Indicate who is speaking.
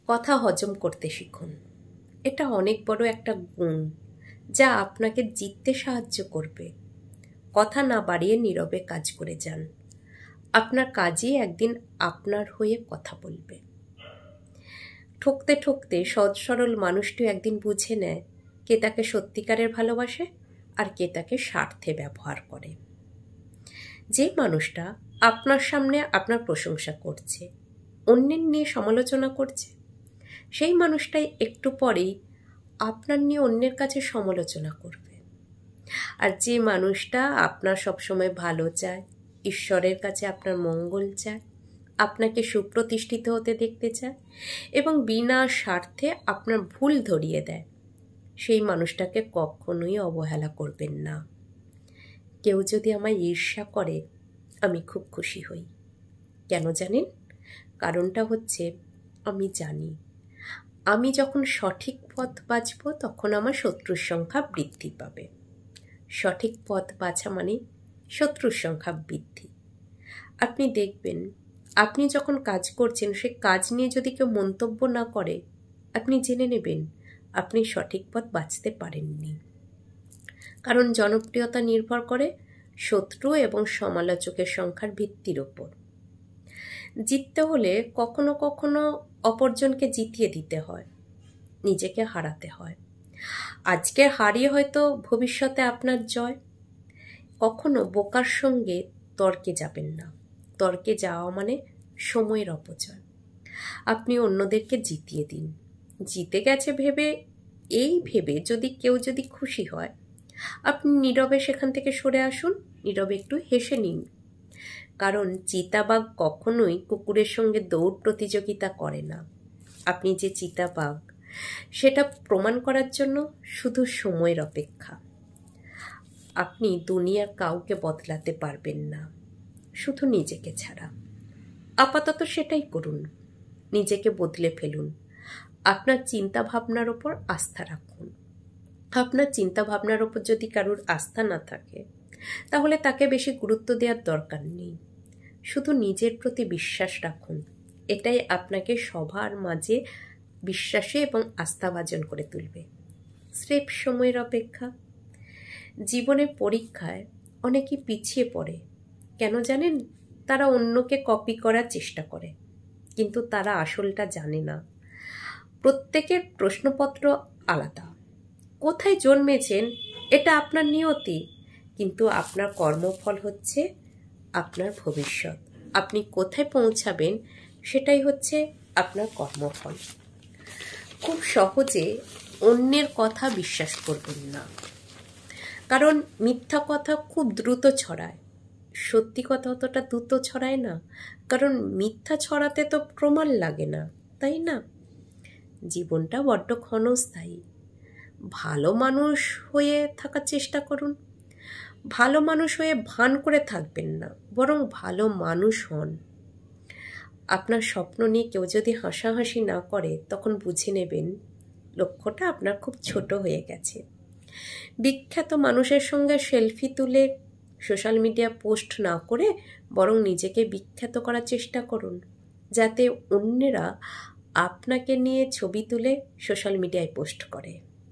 Speaker 1: কথা হজম করতে শিখুন। এটা অনেক বড় একটা গুণ যা আপনাকে জিততে সাহায্য করবে। কথা না বাড়িয়ে নীরবে কাজ করে যান। আপনার কাজই একদিন আপনার হয়ে কথা বলবে। ঠকতে ঠকতে সহজ সরল মানুষটিও একদিন বুঝে নেয় কে তাকে সত্যিকারের ভালোবাসে আর কে তাকে স্বার্থে ব্যবহার করে। যে মানুষটা আপনার সামনে আপনার প্রশংসা করছে, অন্যের নিয়ে সমালোচনা করছে, সেই মানুষটাই একটু পরেই আপনার নিয়ে অন্যের কাছে সমালোচনা করবে। আর যে মানুষটা আপনার সবসময় ভালো চায়, ঈশ্বরের কাছে আপনার মঙ্গল চায়, আপনাকে সুপ্রতিষ্ঠিত হতে দেখতে চায় এবং বিনা স্বার্থে আপনার ভুল ধরিয়ে দেয়, সেই মানুষটাকে কখনোই অবহেলা করবেন না। কেউ যদি আমায় ঈর্ষা করে, আমি খুব খুশি হই। কেন জানেন? কারণটা হচ্ছে আমি জানি আমি যখন সঠিক পথ বাছব তখন আমার শত্রুর সংখ্যা বৃদ্ধি পাবে। সঠিক পথ বাছা মানে শত্রুর সংখ্যা বৃদ্ধি। আপনি দেখবেন আপনি যখন কাজ করছেন সে কাজ নিয়ে যদি কেউ মন্তব্য না করে, আপনি জেনে নেবেন আপনি সঠিক পথ বাছতে পারেননি। কারণ জনপ্রিয়তা নির্ভর করে শত্রু এবং সমালোচকের সংখ্যার ভিত্তির ওপর। জিততে হলে কখনো কখনো অপরজনকে জিতিয়ে দিতে হয়, নিজেকে হারাতে হয়। আজকে হারিয়ে হয়তো ভবিষ্যতে আপনার জয়। কখনো বোকার সঙ্গে তর্কে যাবেন না। তর্কে যাওয়া মানে সময়ের অপচয়। আপনি অন্যদেরকে জিতিয়ে দিন। জিতে গেছে ভেবে যদি কেউ খুশি হয়, আপনি নীরবে সেখান থেকে সরে আসুন, নীরবে একটু হেসে নিন। কারণ চিতাবাঘ কখনোই কুকুরের সঙ্গে দৌড় প্রতিযোগিতা করে না। আপনি যে চিতাবাঘ সেটা প্রমাণ করার জন্য শুধু সময়ের অপেক্ষা। আপনি দুনিয়ার কাউকে বদলাতে পারবেন না, শুধু নিজেকে ছাড়া। আপাতত সেটাই করুন, নিজেকে বদলে ফেলুন। আপনার চিন্তা ভাবনার ওপর আস্থা রাখুন। আপনার চিন্তা ভাবনার ওপর যদি কারোর আস্থা না থাকে, তাহলে তাকে বেশি গুরুত্ব দেওয়ার দরকার নেই। শুধু নিজের প্রতি বিশ্বাস রাখুন। এটাই আপনাকে সবার মাঝে বিশ্বাসী এবং আস্থাভাজন করে তুলবে। স্রেফ সময়ের অপেক্ষা। জীবনের পরীক্ষায় অনেকেই পিছিয়ে পড়ে। কেন জানেন? তারা অন্যকে কপি করার চেষ্টা করে, কিন্তু তারা আসলটা জানে না। প্রত্যেকের প্রশ্নপত্র আলাদা। কোথায় জন্মেছেন এটা আপনার নিয়তি, কিন্তু আপনার কর্মফল হচ্ছে আপনার ভবিষ্যৎ। আপনি কোথায় পৌঁছাবেন সেটাই হচ্ছে আপনার কর্মফল। খুব সহজে অন্যের কথা বিশ্বাস করবেন না, কারণ মিথ্যা কথা খুব দ্রুত ছড়ায়। সত্যি কথা অতটা দ্রুত ছড়ায় না, কারণ মিথ্যা ছড়াতে তো প্রমাণ লাগে না, তাই না? জীবনটা বড্ড ক্ষণস্থায়ী। ভালো মানুষ হয়ে থাকার চেষ্টা করুন। ভালো মানুষ হয়ে ভান করে থাকবেন না, বরং ভালো মানুষ হন। আপনার স্বপ্ন নিয়ে কেউ যদি হাসাহাসি না করে, তখন বুঝে নেবেন লক্ষ্যটা আপনার খুব ছোট হয়ে গেছে। বিখ্যাত মানুষের সঙ্গে সেলফি তুলে সোশ্যাল মিডিয়া পোস্ট না করে বরং নিজেকে বিখ্যাত করার চেষ্টা করুন, যাতে অন্যেরা আপনাকে নিয়ে ছবি তুলে সোশ্যাল মিডিয়ায় পোস্ট করে।